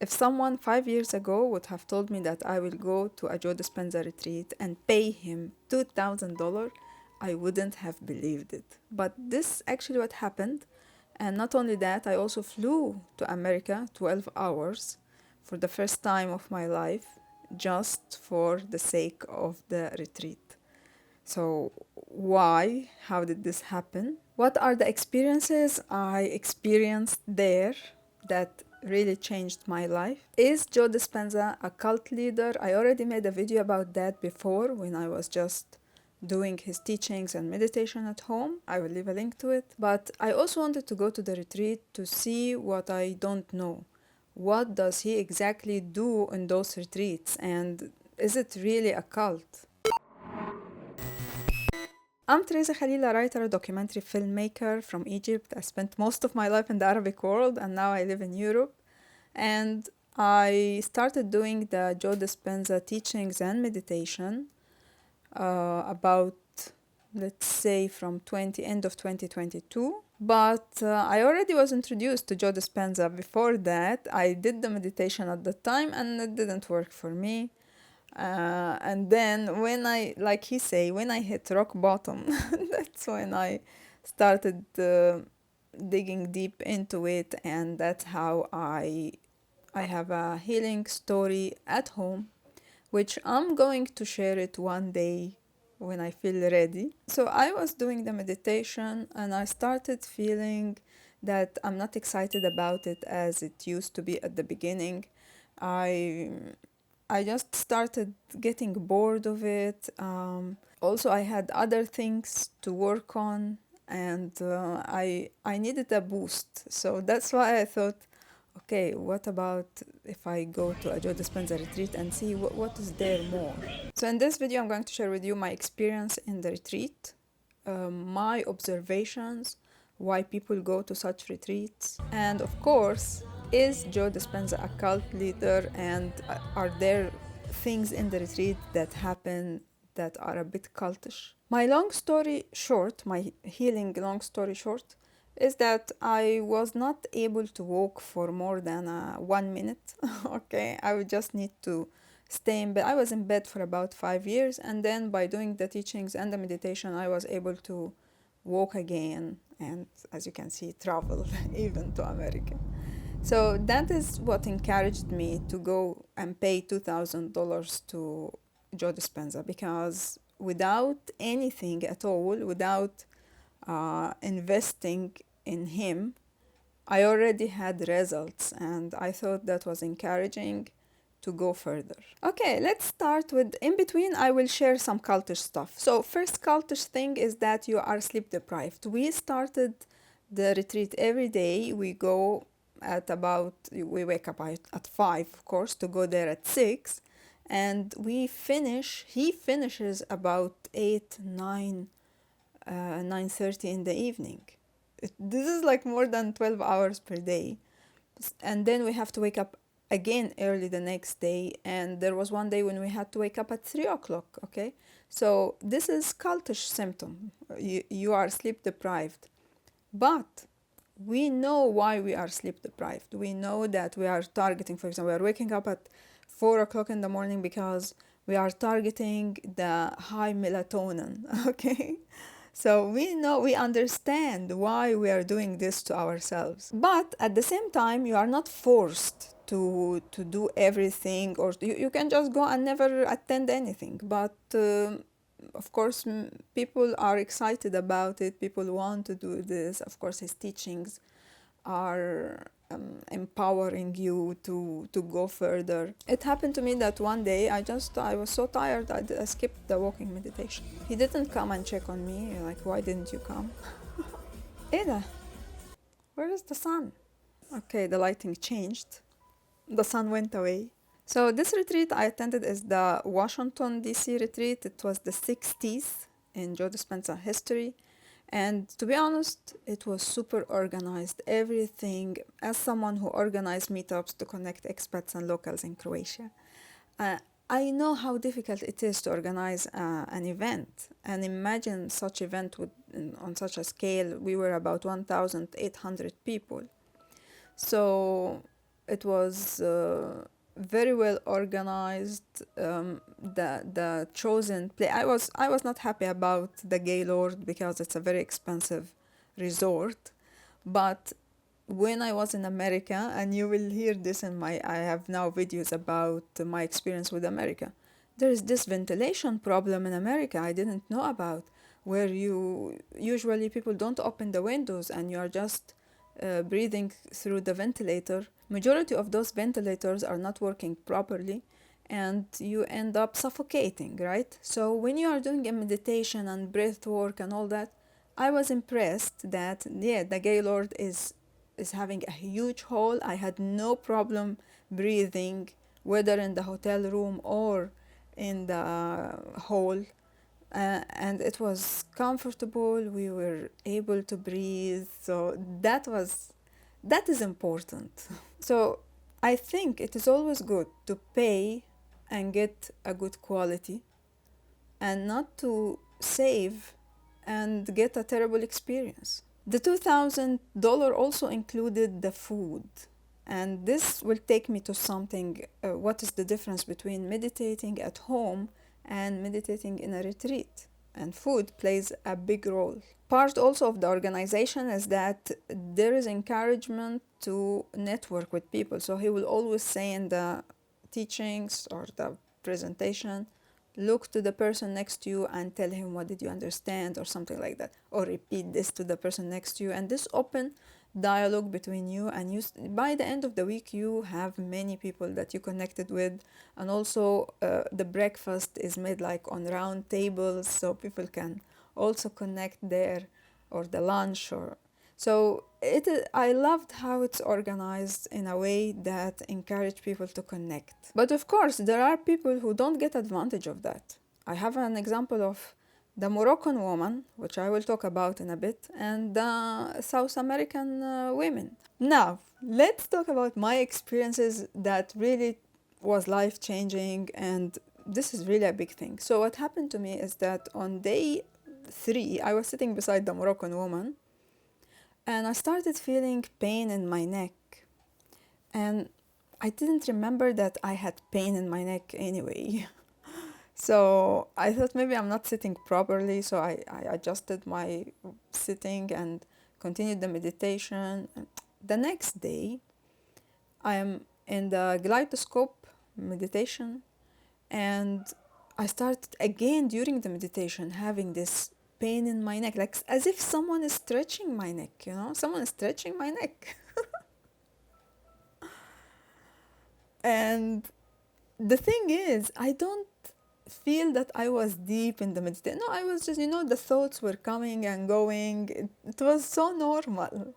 If someone 5 years ago would have told me that I will go to a Joe Dispenza retreat and pay him $2,000, I wouldn't have believed it. But this actually what happened. And not only that, I also flew to America 12 hours for the first time of my life, just for the sake of the retreat. So why? How did this happen? What are the experiences I experienced there that really changed my life? Is Joe Dispenza a cult leader? I already made a video about that before when I was just doing his teachings and meditation at home. I will leave a link to it. But I also wanted to go to the retreat to see what I don't know. What does he exactly do in those retreats? And is it really a cult? I'm Theresa Khalil, a writer, a documentary filmmaker from Egypt. I spent most of my life in the Arabic world and now I live in Europe. And I started doing the Joe Dispenza teachings and meditation about, let's say, from end of 2022. But I already was introduced to Joe Dispenza before that. I did the meditation at the time and it didn't work for me. And then when like he say, when I hit rock bottom, that's when I started digging deep into it, and that's how I have a healing story at home, which I'm going to share it one day when I feel ready. So I was doing the meditation and I started feeling that I'm not excited about it as it used to be at the beginning. I just started getting bored of it. Also, I had other things to work on, and I needed a boost. So that's why I thought, okay, what about if I go to a Joe Dispenza retreat and see what is there more? So in this video, I'm going to share with you my experience in the retreat, my observations, why people go to such retreats, and of course, is Joe Dispenza a cult leader, and are there things in the retreat that happen that are a bit cultish? My long story short, my healing long story short, is that I was not able to walk for more than 1 minute. Okay, I would just need to stay in bed. I was in bed for about 5 years, and then by doing the teachings and the meditation, I was able to walk again, and as you can see, travel even to America. So that is what encouraged me to go and pay $2,000 to Joe Dispenza, because without anything at all, without investing in him, I already had results, and I thought that was encouraging to go further. Okay, let's start with, in between I will share some cultish stuff. So first cultish thing is that you are sleep deprived. We started the retreat every day. We go at about, we wake up at 5, of course, to go there at 6, and he finishes about 8, 9, 9:30 in the evening. This is like more than 12 hours per day. And then we have to wake up again early the next day, and there was one day when we had to wake up at 3 o'clock. Okay, so this is cultish symptom. You are sleep deprived, but we know why we are sleep deprived. We know that we are targeting, for example, we are waking up at 4 o'clock in the morning because we are targeting the high melatonin. Okay, so we understand why we are doing this to ourselves. But at the same time, you are not forced to do everything, or you can just go and never attend anything. But of course, people are excited about it. People want to do this. Of course, his teachings are empowering you to go further. It happened to me that one day I was so tired I skipped the walking meditation. He didn't come and check on me, like, why didn't you come? Ada, where is the sun? Okay, the lighting changed. The sun went away. So this retreat I attended is the Washington, D.C. retreat. It was the 60th in Joe Dispenza history. And to be honest, it was super organized. Everything, as someone who organized meetups to connect expats and locals in Croatia, I know how difficult it is to organize an event. And imagine such event on such a scale. We were about 1,800 people. So It was very well organized. The chosen place. I was not happy about the Gaylord because it's a very expensive resort, but when I was in America, and you will hear this in I have now videos about my experience with America. There is this ventilation problem in America I didn't know about, where you usually people don't open the windows and you are just breathing through the ventilator. Majority of those ventilators are not working properly, and you end up suffocating, right? So when you are doing a meditation and breath work and all that, I was impressed that yeah, the Gaylord is having a huge hole. I had no problem breathing, whether in the hotel room or in the hall. And it was comfortable. We were able to breathe. So that is important. So I think it is always good to pay and get a good quality, and not to save and get a terrible experience. The $2,000 also included the food. And this will take me to something. What is the difference between meditating at home and meditating in a retreat? And food plays a big role. Part also of the organization is that there is encouragement to network with people. So he will always say in the teachings or the presentation, look to the person next to you and tell him what did you understand, or something like that, or repeat this to the person next to you. And this open dialogue between you, and you by the end of the week you have many people that you connected with. And also the breakfast is made like on round tables, so people can also connect there, or the lunch. Or so I loved how it's organized in a way that encourage people to connect. But of course, there are people who don't get advantage of that. I have an example of the Moroccan woman, which I will talk about in a bit, and the South American women. Now, let's talk about my experiences that really was life-changing, and this is really a big thing. So what happened to me is that on day 3, I was sitting beside the Moroccan woman, and I started feeling pain in my neck. And I didn't remember that I had pain in my neck anyway. So I thought maybe I'm not sitting properly, so I adjusted my sitting and continued the meditation. The next day, I am in the glyphoscope meditation, and I started again during the meditation having this pain in my neck, like as if someone is stretching my neck, someone is stretching my neck. And the thing is, I don't feel that I was deep in the meditation. No, I was just, the thoughts were coming and going. It was so normal.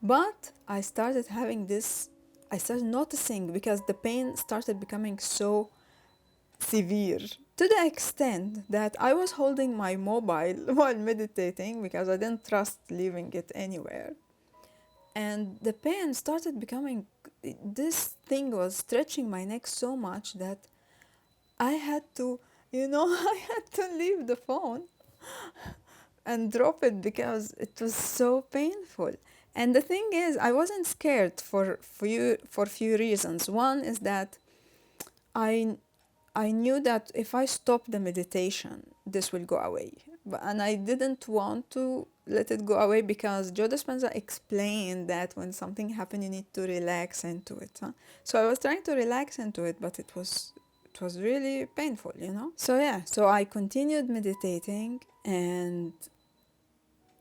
But I started noticing, because the pain started becoming so severe, to the extent that I was holding my mobile while meditating because I didn't trust leaving it anywhere. And the pain started becoming, this thing was stretching my neck so much that I had to, I had to leave the phone and drop it because it was so painful. And the thing is, I wasn't scared for few reasons. One is that I knew that if I stop the meditation, this will go away. And I didn't want to let it go away, because Joe Dispenza explained that when something happened, you need to relax into it. So I was trying to relax into it, but it was really painful, So yeah, so I continued meditating, and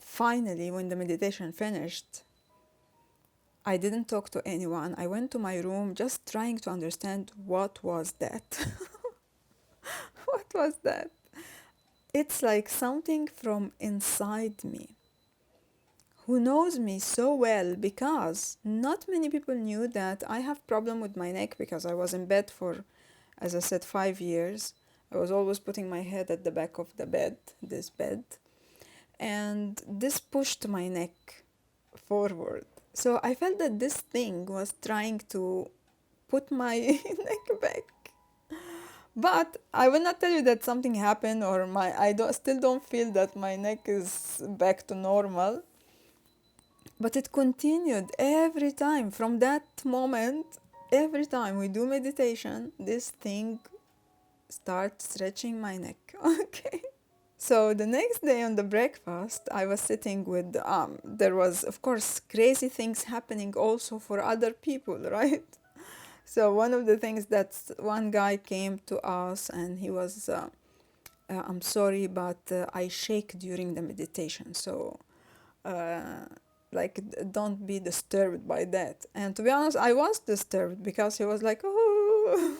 finally, when the meditation finished, I didn't talk to anyone. I went to my room just trying to understand what was that. What was that? It's like something from inside me, who knows me so well, because not many people knew that I have problem with my neck, because I was in bed for, as I said, 5 years. I was always putting my head at the back of the bed, this bed, and this pushed my neck forward. So I felt that this thing was trying to put my neck back. But I will not tell you that something happened, or still don't feel that my neck is back to normal. But it continued every time. From that moment, every time we do meditation, this thing starts stretching my neck. Okay. So the next day on the breakfast, I was sitting with, there was, of course, crazy things happening also for other people, right? So one of the things that one guy came to us and he was, I'm sorry, but I shake during the meditation. So, don't be disturbed by that. And to be honest, I was disturbed because he was like, oh.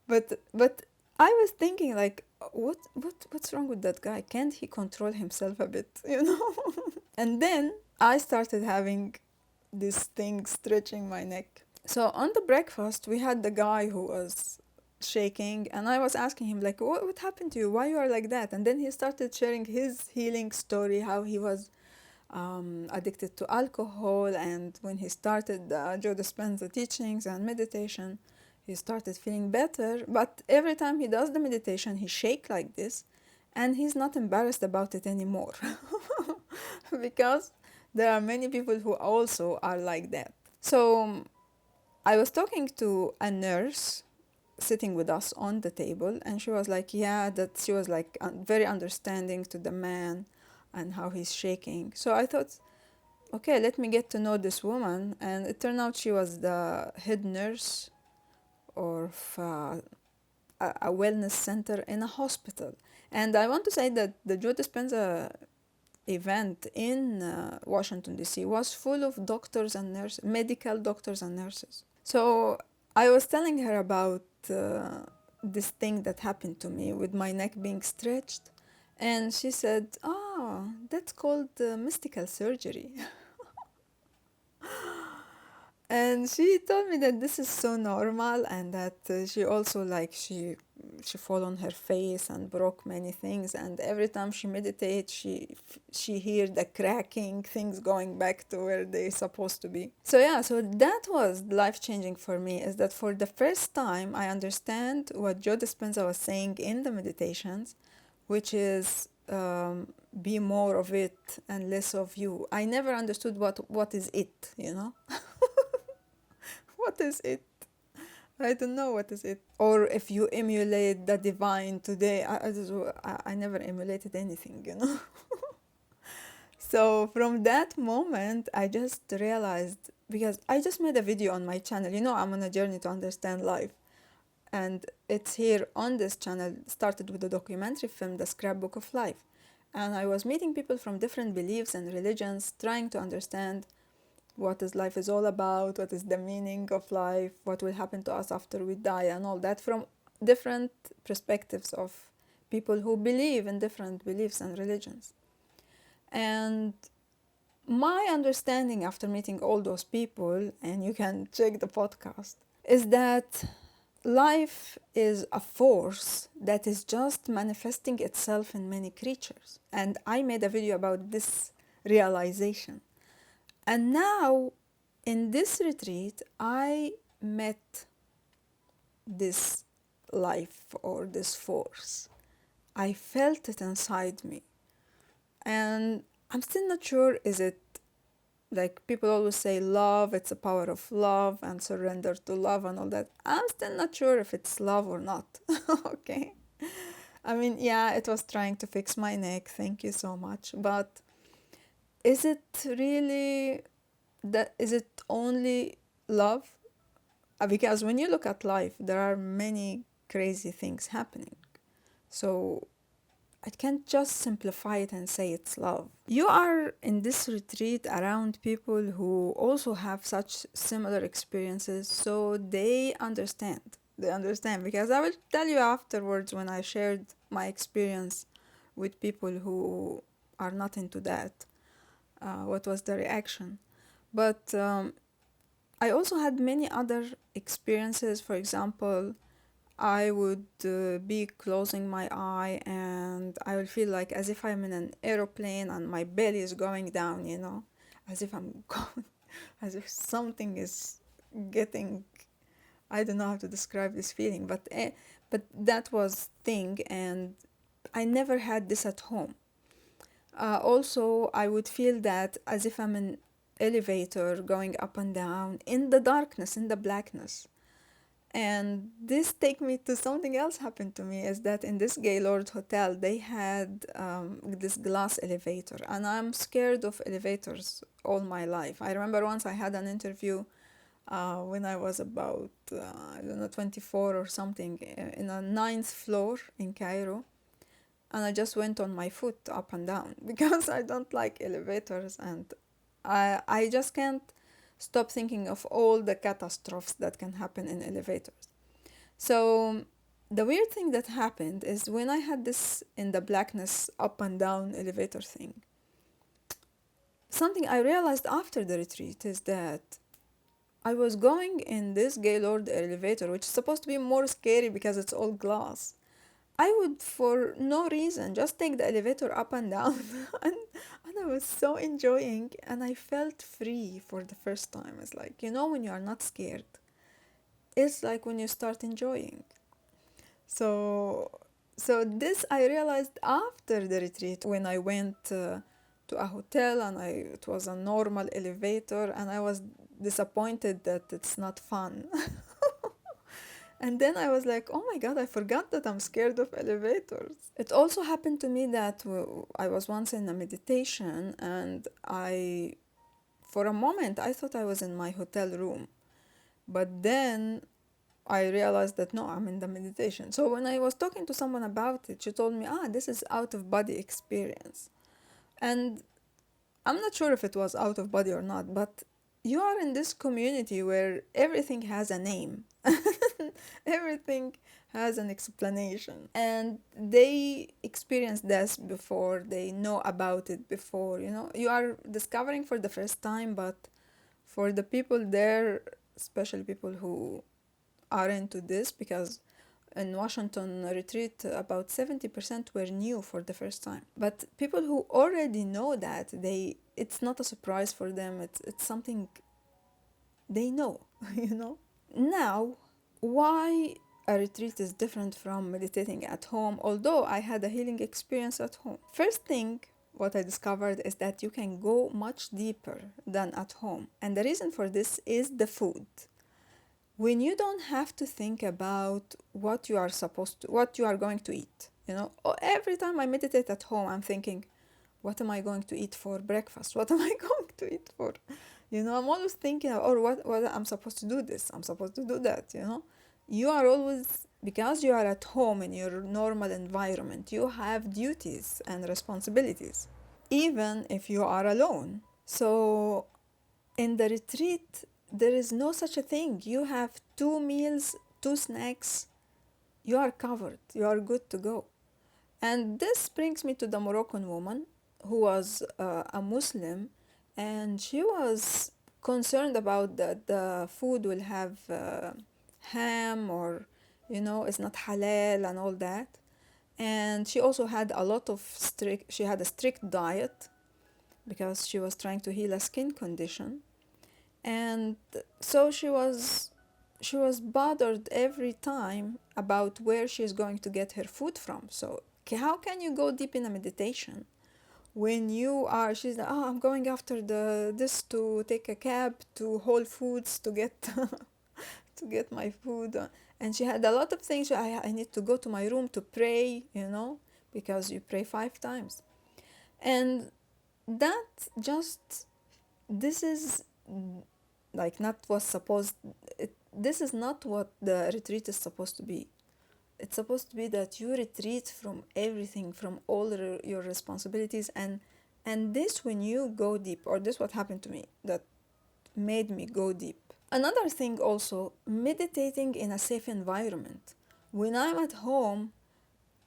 But I was thinking like, what's wrong with that guy? Can't he control himself a bit, you know? And then I started having this thing stretching my neck. So on the breakfast, we had the guy who was shaking, and I was asking him like, what happened to you? Why you are like that? And then he started sharing his healing story, how he was addicted to alcohol, and when he started Joe Dispenza teachings and meditation, he started feeling better. But every time he does the meditation, he shake like this, and he's not embarrassed about it anymore. Because there are many people who also are like that. So I was talking to a nurse sitting with us on the table, and she was like, yeah, that she was like very understanding to the man and how he's shaking. So I thought, okay, let me get to know this woman. And it turned out she was the head nurse of a wellness center in a hospital. And I want to say that the Joe Dispenza event in Washington, D.C. was full of doctors and nurses, medical doctors and nurses. So I was telling her about this thing that happened to me with my neck being stretched. And she said, oh, that's called mystical surgery. And she told me that this is so normal, and that she also she fall on her face and broke many things, and every time she meditates she hears the cracking, things going back to where they're supposed to be. So yeah, so that was life changing for me, is that for the first time I understand what Joe Dispenza was saying in the meditations, which is be more of it and less of you. I never understood what is it, you know. What is it? I don't know what is it. Or if you emulate the divine today, I never emulated anything, you know. So from that moment, I just realized, because I just made a video on my channel, you know, I'm on a journey to understand life. And it's here on this channel, started with a documentary film, The Scrapbook of Life. And I was meeting people from different beliefs and religions, trying to understand what is life is all about, what is the meaning of life, what will happen to us after we die, and all that from different perspectives of people who believe in different beliefs and religions. And my understanding after meeting all those people, and you can check the podcast, is that life is a force that is just manifesting itself in many creatures. And I made a video about this realization. And now, in this retreat, I met this life or this force. I felt it inside me. And I'm still not sure, is it, like people always say love, it's a power of love and surrender to love and all that. I'm still not sure if it's love or not. Okay. I mean, yeah, it was trying to fix my neck. Thank you so much. But is it really is it only love? Because when you look at life, there are many crazy things happening. So I can't just simplify it and say it's love. You are in this retreat around people who also have such similar experiences, so they understand. They understand, because I will tell you afterwards when I shared my experience with people who are not into that, what was the reaction. But I also had many other experiences. For example, I would be closing my eye and I will feel like as if I'm in an aeroplane and my belly is going down, you know, as if I'm going, as if something is getting, I don't know how to describe this feeling, but that was thing, and I never had this at home. Also, I would feel that as if I'm in elevator going up and down in the darkness, in the blackness. And this take me to something else happened to me, is that in this Gaylord hotel they had this glass elevator, and I'm scared of elevators all my life. I remember once I had an interview when I was about I don't know 24 or something in a ninth floor in Cairo, and I just went on my foot up and down because I don't like elevators, and I just can't stop thinking of all the catastrophes that can happen in elevators. So the weird thing that happened is when I had this in the blackness up and down elevator thing, something I realized after the retreat is that I was going in this Gaylord elevator, which is supposed to be more scary because it's all glass. I would, for no reason, just take the elevator up and down, and I was so enjoying, and I felt free for the first time. It's like, when you are not scared, it's like when you start enjoying. So, so this I realized after the retreat when I went to a hotel, and it was a normal elevator, and I was disappointed that it's not fun. And then I was like, oh my God, I forgot that I'm scared of elevators. It also happened to me that I was once in a meditation, and for a moment, I thought I was in my hotel room. But then I realized that no, I'm in the meditation. So when I was talking to someone about it, she told me, this is out of body experience. And I'm not sure if it was out of body or not, but you are in this community where everything has a name. Everything has an explanation. And they experienced this before, they know about it before, You are discovering for the first time, but for the people there, especially people who are into this, because in Washington retreat, about 70% were new for the first time. But people who already know that, it's not a surprise for them. It's something they know, Now, why a retreat is different from meditating at home, although I had a healing experience at home. First thing, what I discovered is that you can go much deeper than at home. And the reason for this is the food. When you don't have to think about what you are going to eat, every time I meditate at home, I'm thinking, what am I going to eat for breakfast? What am I going to eat for, I'm always thinking, or what I'm supposed to do this, I'm supposed to do that, You are always, because you are at home in your normal environment, you have duties and responsibilities, even if you are alone. So in the retreat, there is no such a thing. You have 2 meals, 2 snacks. You are covered. You are good to go. And this brings me to the Moroccan woman who was a Muslim, and she was concerned about that the food will have ham, or it's not halal and all that. And she also had she had a strict diet because she was trying to heal a skin condition. And so she was bothered every time about where she's going to get her food from. So how can you go deep in a meditation when she's like, I'm going after this to take a cab to Whole Foods to get to get my food. And she had a lot of things. I need to go to my room to pray, because you pray 5 times. And that just, this is like not what's supposed, this is not what the retreat is supposed to be. It's supposed to be that you retreat from everything, from all your responsibilities, and this, when you go deep, or this what happened to me that made me go deep. Another thing also, meditating in a safe environment. When I'm at home,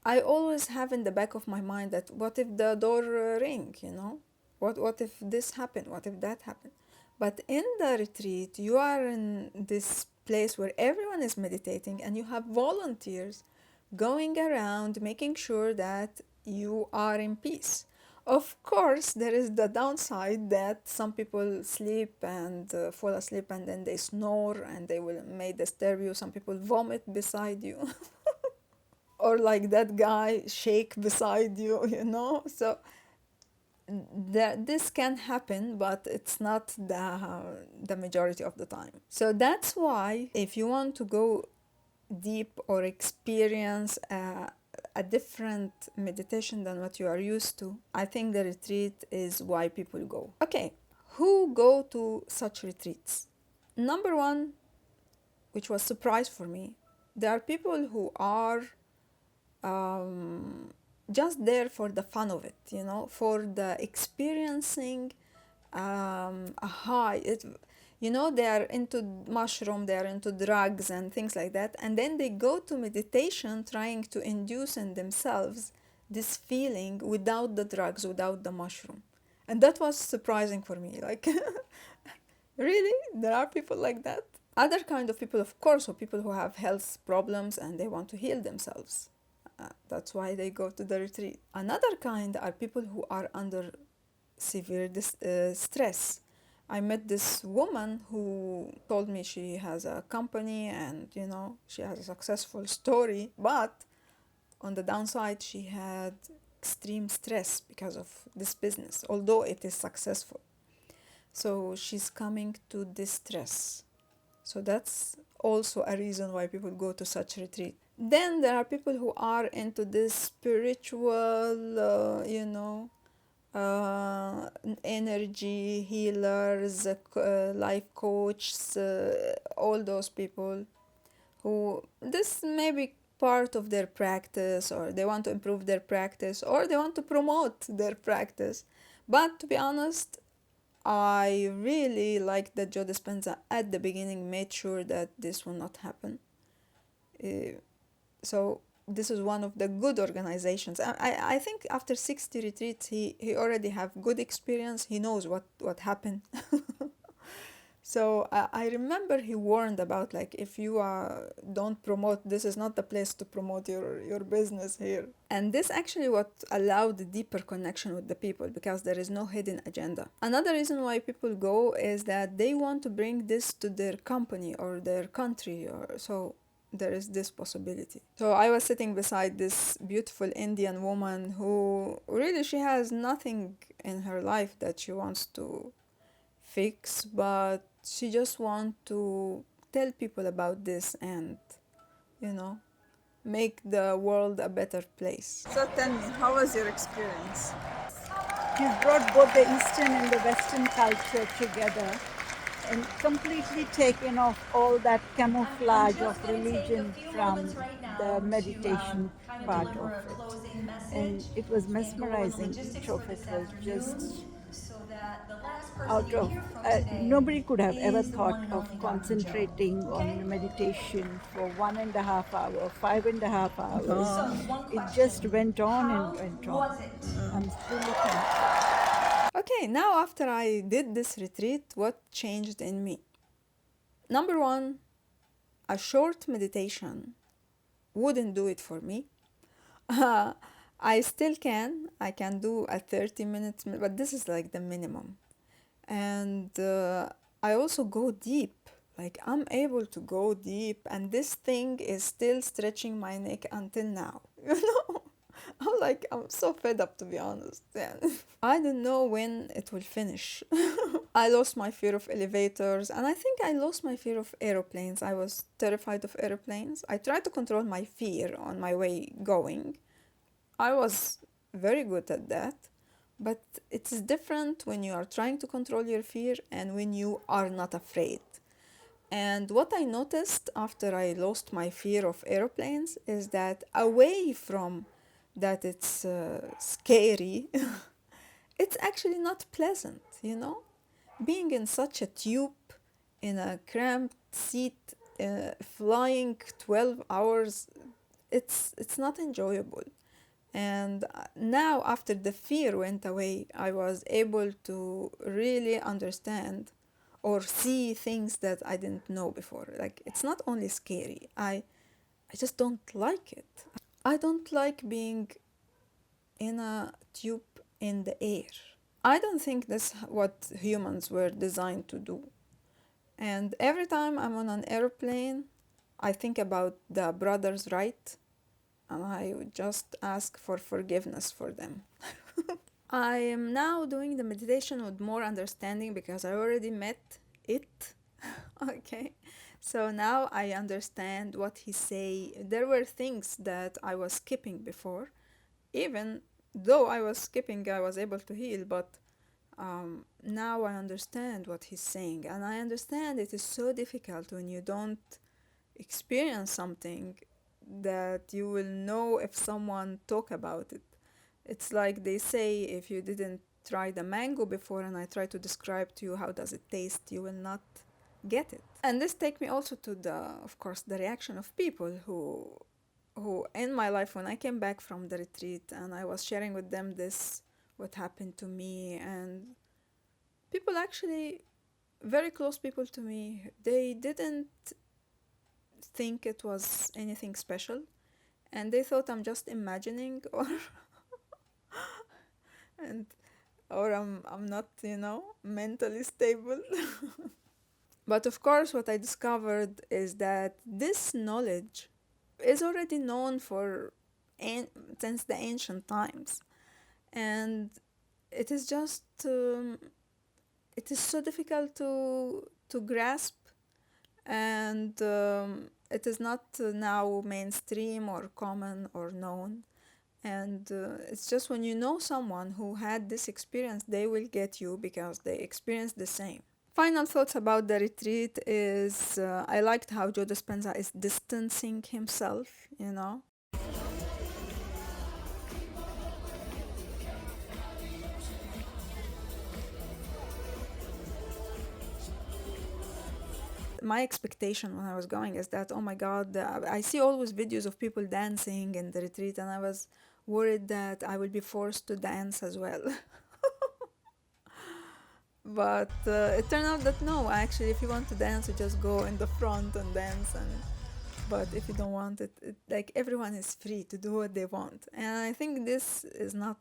I always have in the back of my mind that what if the door ring, What if this happened? What if that happened? But in the retreat, you are in this place where everyone is meditating, and you have volunteers going around making sure that you are in peace. Of course, there is the downside that some people sleep and fall asleep, and then they snore and they may disturb you. Some people vomit beside you. Or like that guy shake beside you, So this can happen, but it's not the majority of the time. So that's why if you want to go deep or experience a different meditation than what you are used to, I think the retreat is why people go. Okay, who go to such retreats? Number one, which was surprise for me, there are people who are just there for the fun of it, you know, for the experiencing a high. You know, they are into mushroom, they are into drugs and things like that, and then they go to meditation trying to induce in themselves this feeling without the drugs, without the mushroom. And that was surprising for me, like really, there are people like that. Other kind of people, of course, are people who have health problems and they want to heal themselves. That's why they go to the retreat. Another kind are people who are under severe stress. I met this woman who told me she has a company and, you know, she has a successful story, but on the downside, she had extreme stress because of this business, although it is successful. So she's coming to distress. So that's also a reason why people go to such retreat. Then there are people who are into this spiritual, energy healers, life coaches, all those people who this may be part of their practice, or they want to improve their practice, or they want to promote their practice. But to be honest, I really like that Joe Dispenza at the beginning made sure that this will not happen. So this is one of the good organizations. I think after 60 retreats, he already have good experience. He knows what happened. So I remember he warned about, like, if you don't promote, this is not the place to promote your business here. And this actually what allowed the deeper connection with the people, because there is no hidden agenda. Another reason why people go is that they want to bring this to their company or their country, or so there is this possibility. So I was sitting beside this beautiful Indian woman who really, she has nothing in her life that she wants to fix, but she just wants to tell people about this and, you know, make the world a better place. So tell me, how was your experience? He's brought both the Eastern and the Western culture together and completely taken off all that camouflage of religion from the meditation part of it. And it was mesmerizing. Each of it was just out of, nobody could have ever thought of concentrating on meditation for 1.5 hours, 5.5 hours. It just went on and went on. I'm truly thankful. Okay, now after I did this retreat, what changed in me? Number one, a short meditation wouldn't do it for me. I still can. I can do a 30 minutes, but this is like the minimum. And I also go deep. Like, I'm able to go deep, and this thing is still stretching my neck until now. You know? I'm so fed up, to be honest. Yeah. I don't know when it will finish. I lost my fear of elevators, and I think I lost my fear of aeroplanes. I was terrified of aeroplanes. I tried to control my fear on my way going. I was very good at that. But it's different when you are trying to control your fear and when you are not afraid. And what I noticed after I lost my fear of airplanes is that away from that it's scary, it's actually not pleasant, you know? Being in such a tube, in a cramped seat, flying 12 hours, it's not enjoyable. And now, after the fear went away, I was able to really understand or see things that I didn't know before. Like, it's not only scary, I just don't like it. I don't like being in a tube in the air. I don't think that's what humans were designed to do. And every time I'm on an airplane, I think about the brothers' right, and I would just ask for forgiveness for them. I am now doing the meditation with more understanding because I already met it. Okay. So now I understand what he say. There were things that I was skipping before. Even though I was skipping, I was able to heal, but now I understand what he's saying. And I understand it is so difficult when you don't experience something that you will know if someone talk about it. It's like they say, if you didn't try the mango before and I try to describe to you how does it taste, you will not get it. And this take me also to the, of course, the reaction of people who in my life, when I came back from the retreat and I was sharing with them this, what happened to me, and people actually, very close people to me, they didn't think it was anything special, and they thought I'm just imagining, and or I'm not, mentally stable. But of course, what I discovered is that this knowledge is already known since the ancient times, and it is just it is so difficult to grasp, and it is not now mainstream or common or known. And it's just when you know someone who had this experience, they will get you because they experienced the same. Final thoughts about the retreat is I liked how Joe Dispenza is distancing himself. My expectation when I was going is that, oh my God, I see always videos of people dancing in the retreat, and I was worried that I will be forced to dance as well. But it turned out that no, actually, if you want to dance, you just go in the front and dance. But if you don't want it, like everyone is free to do what they want. And I think this is not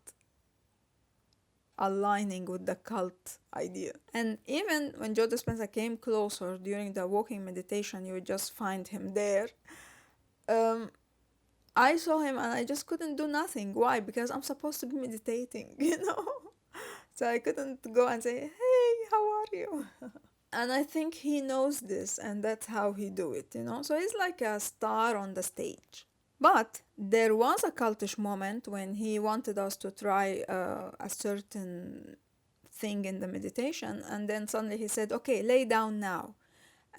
aligning with the cult idea. And even when Joe Dispenza came closer during the walking meditation, you would just find him there. I saw him and I just couldn't do nothing. Why? Because I'm supposed to be meditating. So I couldn't go and say, hey, how are you? And I think he knows this, and that's how he do it. So he's like a star on the stage. But there was a cultish moment when he wanted us to try a certain thing in the meditation, and then suddenly he said, okay, lay down now.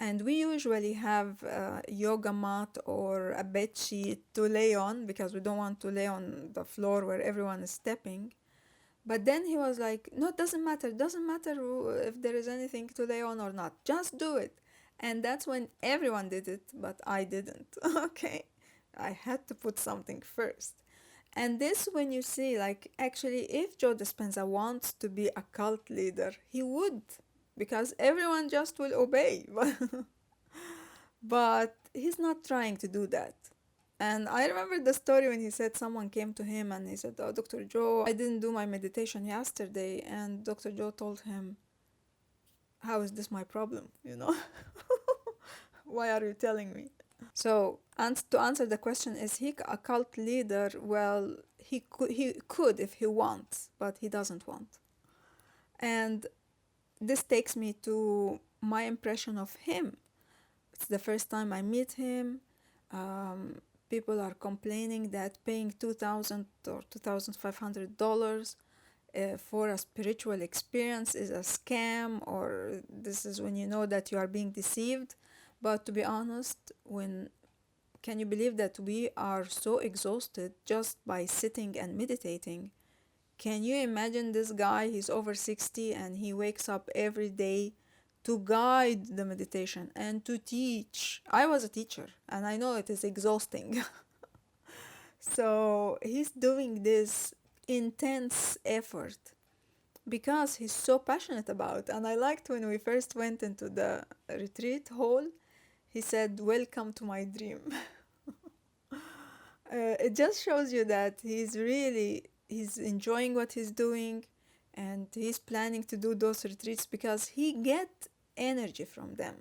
And we usually have a yoga mat or a bed sheet to lay on because we don't want to lay on the floor where everyone is stepping. But then he was like, no, it doesn't matter. It doesn't matter if there is anything to lay on or not. Just do it. And that's when everyone did it, but I didn't. Okay. I had to put something first. And this, when you see, like, actually, if Joe Dispenza wants to be a cult leader, he would, because everyone just will obey. But he's not trying to do that. And I remember the story when he said someone came to him and he said, oh, Dr. Joe, I didn't do my meditation yesterday. And Dr. Joe told him, how is this my problem? Why are you telling me? So, and to answer the question, is he a cult leader? Well, he could if he wants, but he doesn't want. And this takes me to my impression of him. It's the first time I meet him. People are complaining that paying $2,000 or $2,500 for a spiritual experience is a scam, or this is when you know that you are being deceived. But to be honest, can you believe that we are so exhausted just by sitting and meditating? Can you imagine this guy? He's over 60 and he wakes up every day to guide the meditation and to teach. I was a teacher and I know it is exhausting. So he's doing this intense effort because he's so passionate about it. And I liked when we first went into the retreat hall, he said, welcome to my dream. It just shows you that he's enjoying what he's doing, and he's planning to do those retreats because he gets energy from them.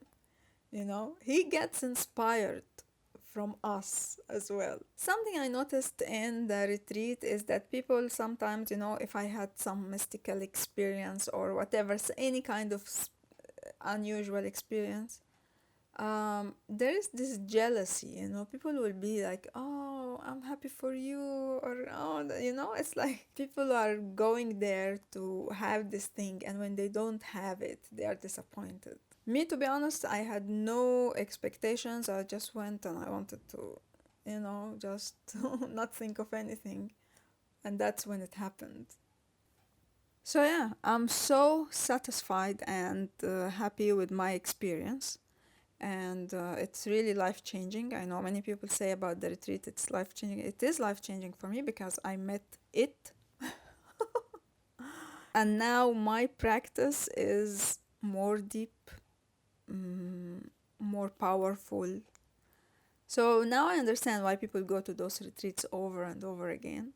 He gets inspired from us as well. Something I noticed in the retreat is that people sometimes, if I had some mystical experience or whatever, any kind of unusual experience, there is this jealousy, people will be like, oh, I'm happy for you, or oh, it's like people are going there to have this thing, and when they don't have it, they are disappointed. Me, to be honest, I had no expectations. I just went and I wanted to, just not think of anything, and that's when it happened. So yeah, I'm so satisfied and happy with my experience. And it's really life-changing. I know many people say about the retreat it's life-changing. It is life-changing for me because I met it. And now my practice is more deep, more powerful. So now I understand why people go to those retreats over and over again,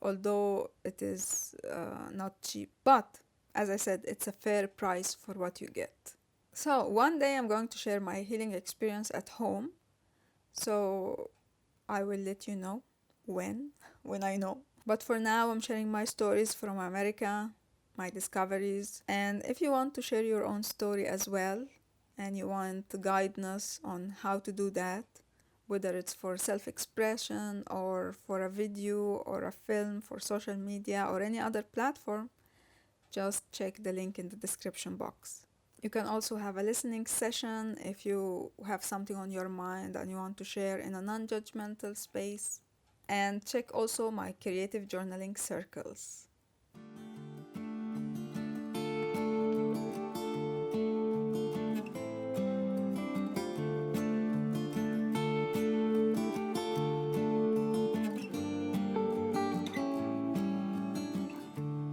although it is not cheap. But as I said, it's a fair price for what you get. So one day I'm going to share my healing experience at home. So I will let you know when I know. But for now, I'm sharing my stories from America, my discoveries. And if you want to share your own story as well, and you want guidance on how to do that, whether it's for self-expression or for a video or a film for social media or any other platform, just check the link in the description box. You can also have a listening session if you have something on your mind and you want to share in a non-judgmental space. And check also my creative journaling circles.